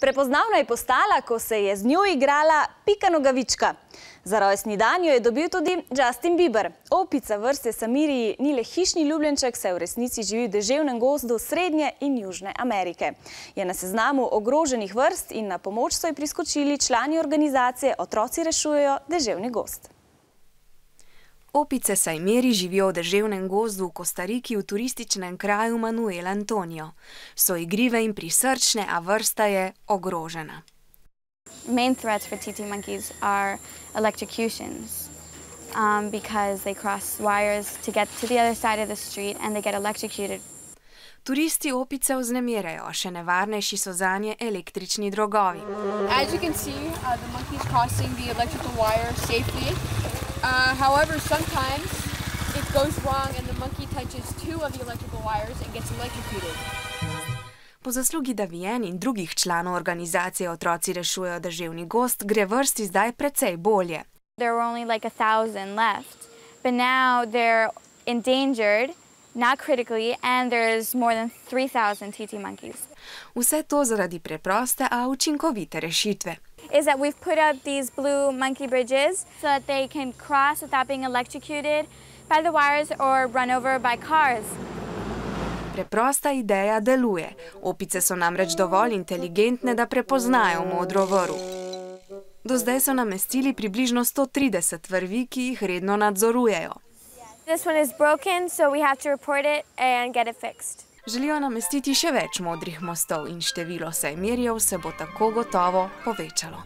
Prepoznavna je postala, ko se je z njo igrala Pika Nogavička. Za rojstni dan jo je dobil tudi Justin Bieber. Opica vrste Samiri ni le hišni ljubljenček, saj v resnici živi v deževnem gozdu Srednje in Južne Amerike. Je na seznamu ogroženih vrst in na pomoč so ji priskočili člani organizacije Otroci rešujejo deževni gozd. Opice Saimiri živijo v deževnem gozdu v Kostariki v turističnem kraju Manuel Antonio. So igrive in prisrčne, a vrsta je ogrožena. Main threats for TT monkeys are electrocutions because they cross wires to get to the other side of the street and they get electrocuted. Turisti opice vznemirajo, a še nevarnejši so zanje električni drogovi. As you can see, the monkey's crossing the electrical wire safely. However, sometimes it goes wrong and the monkey touches two of the electrical wires and gets electrocuted. Po zaslugi Davien in drugih članov organizacije Otroci rešujejo deževni gozd gre vrsti zdaj precej bolje. There were only like 1,000 left, but now they're endangered, not critically, and there's more than 3,000 TT monkeys. Vse to zaradi preproste, a učinkovite rešitve. Is that we've put up these blue monkey bridges so that they can cross without being electrocuted by the wires or run over by cars. Preprosta ideja deluje. Opice so namreč dovolj inteligentne, da prepoznajo modro vrv. Do zdaj so namestili približno 130 vrvi, ki jih redno nadzorujejo. This one is broken, so we have to report it and get it fixed. Želijo namestiti še več modrih mostov in število Saimirjev se bo tako gotovo povečalo.